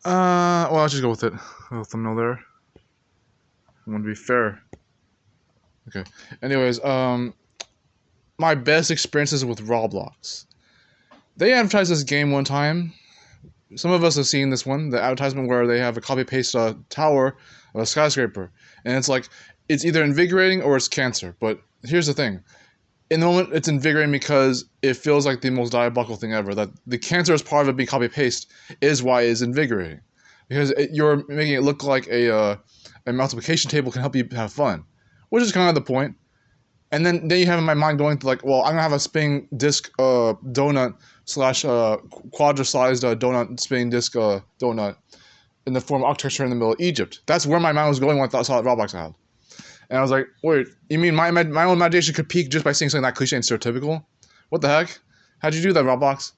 Well, I'll just go with it. A little thumbnail there. I want to be fair. Okay. Anyways, my best experiences with Roblox. They advertised this game one time. Some of us have seen this one, the advertisement where they have a copy-paste tower of a skyscraper. And it's like, it's either invigorating or it's cancer. But here's the thing. In the moment, it's invigorating because it feels like the most diabolical thing ever. That the cancerous part of it being copy-paste is why it's invigorating. Because you're making it look like a multiplication table can help you have fun. Which is kind of the point. And then you have in my mind going to like, well, I'm gonna have a spinning disc donut slash quadra-sized donut spinning disc donut in the form of architecture in the middle of Egypt. That's where my mind was going when I saw that Roblox ad. And I was like, wait, you mean my own imagination could peak just by seeing something that cliche and stereotypical? What the heck? How'd you do that, Roblox?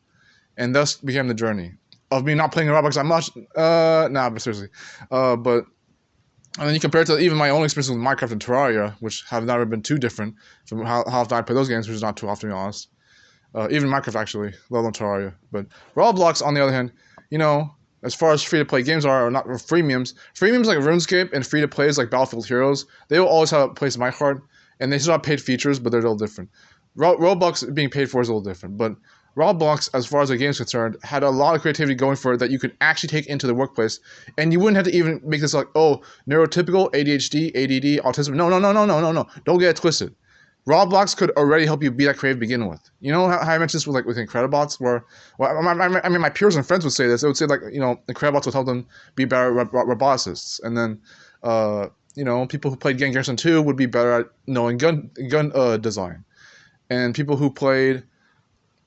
And thus began the journey of me not playing Roblox that much. Nah, but seriously, but. And then you compare it to even my own experience with Minecraft and Terraria, which have never been too different from how often I play those games, which is not too often, to be honest. Even Minecraft, actually, let alone Terraria. But Roblox, on the other hand, you know, as far as free-to-play games are not freemiums like RuneScape and free-to-plays like Battlefield Heroes, they will always have a place in my heart, and they still have paid features, but they're a little different. Roblox being paid for is a little different, but Roblox, as far as the game is concerned, had a lot of creativity going for it that you could actually take into the workplace, and you wouldn't have to even make this like, oh, neurotypical, ADHD, ADD, autism. No. Don't get it twisted. Roblox could already help you be that creative to begin with. You know how I mentioned this with Incredibots, where, well, I mean, my peers and friends would say this. They would say like, you know, Incredibots would help them be better roboticists, and then, you know, people who played Gang Garrison 2 would be better at knowing gun design, and people who played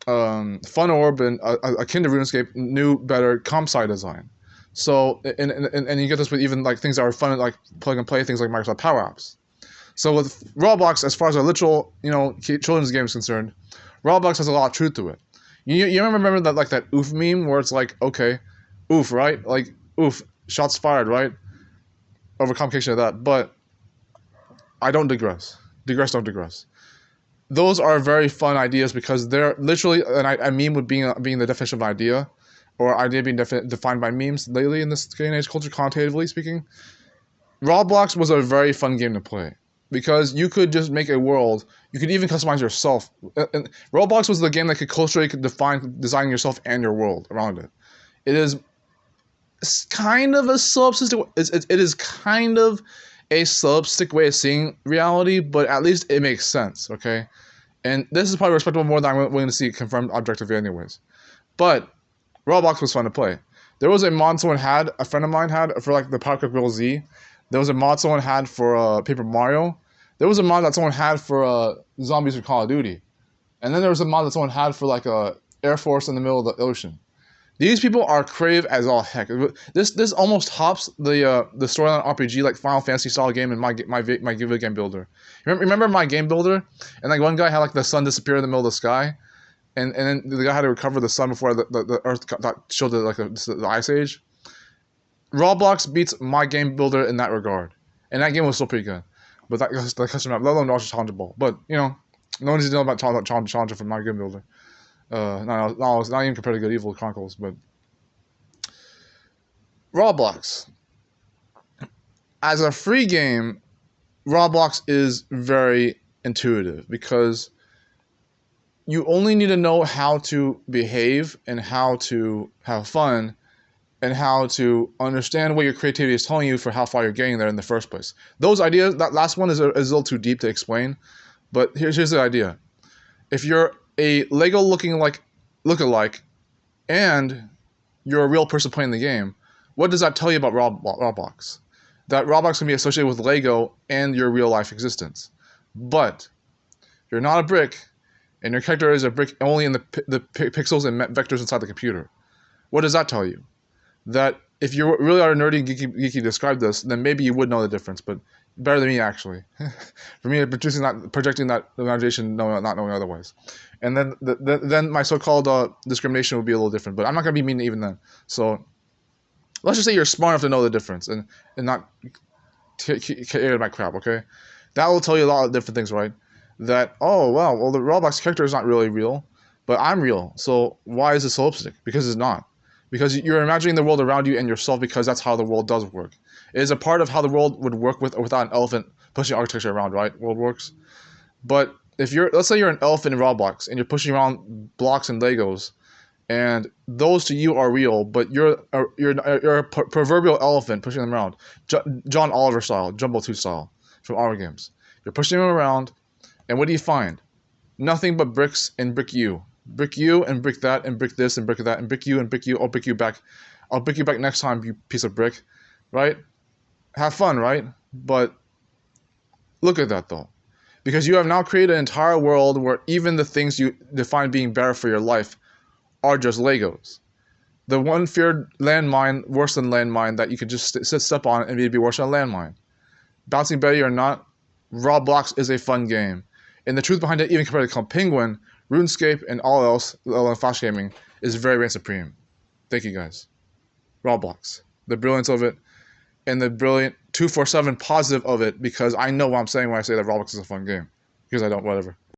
Fun Orb and akin to RuneScape knew better comp sci design. So and you get this with even like things that are fun like plug and play things like Microsoft Power Apps. So with Roblox, as far as a literal children's game is concerned, Roblox has a lot of truth to it. You remember that like that oof meme where it's like, okay, oof, right? Like oof, shots fired, right? Overcomplication of that, but I don't digress. Don't digress. Those are very fun ideas because they're literally, and I meme with being the definition of an idea, or idea being defined by memes lately in this day and age culture, quantitatively speaking. Roblox was a very fun game to play because you could just make a world. You could even customize yourself. And Roblox was the game that could culturally design yourself and your world around it. It is kind of a solipsistic. It is kind of a solipsistic way of seeing reality, but at least it makes sense, okay? And this is probably respectable more than I'm willing to see confirmed objectively anyways. But Roblox was fun to play. There was a mod someone had, a friend of mine had, for like the Power Girl Z. There was a mod someone had for Paper Mario. There was a mod that someone had for Zombies for Call of Duty. And then there was a mod that someone had for like Air Force in the middle of the ocean. These people are creative as all heck. This almost hops the storyline RPG like Final Fantasy style game in my video game builder. Remember my game builder? And like one guy had like the sun disappear in the middle of the sky, and then the guy had to recover the sun before the Earth showed the Ice Age. Roblox beats my game builder in that regard, and that game was still pretty good. But that customer, let alone also challengeable. But you know, no one needs to know about challenger from my game builder. No, it's not even compared to Good Evil Chronicles, but Roblox. As a free game, Roblox is very intuitive because you only need to know how to behave and how to have fun and how to understand what your creativity is telling you for how far you're getting there in the first place. Those ideas, that last one is a little too deep to explain, but here's the idea. If you're a Lego lookalike, and you're a real person playing the game, what does that tell you about Roblox? That Roblox can be associated with Lego and your real life existence. But you're not a brick, and your character is a brick only in the pixels and vectors inside the computer. What does that tell you? That if you really are nerdy, geeky to describe this, then maybe you would know the difference, but better than me, actually. For me, projecting that imagination, not knowing otherwise. And then my so-called discrimination would be a little different, but I'm not going to be mean even then. So let's just say you're smart enough to know the difference and not care my crap, okay? That will tell you a lot of different things, right? That, oh, wow, well, the Roblox character is not really real, but I'm real. So why is it solipsistic? Because it's not. because you're imagining the world around you and yourself, because that's how the world does work. It is a part of how the world would work with or without an elephant pushing architecture around, right? World works. But if let's say you're an elephant in Roblox and you're pushing around blocks and Legos, and those to you are real, but you're a proverbial elephant pushing them around, John Oliver style, Jumbo 2 style, from Armor Games. You're pushing them around, and what do you find? Nothing but bricks and brick you. Brick you and brick that and brick this and brick that and brick you and brick you. I'll brick you back. I'll brick you back next time, you piece of brick. Right? Have fun, right? But look at that though. Because you have now created an entire world where even the things you define being better for your life are just Legos. The one feared landmine, worse than landmine, that you could just step on and it'd be worse than a landmine. Bouncing Betty or not, Roblox is a fun game. And the truth behind it, even compared to Club Penguin, RuneScape, and all else, Flash Gaming, is very, very supreme. Thank you guys. Roblox. The brilliance of it, and the brilliant 247 positive of it, because I know what I'm saying when I say that Roblox is a fun game. Because I don't, whatever.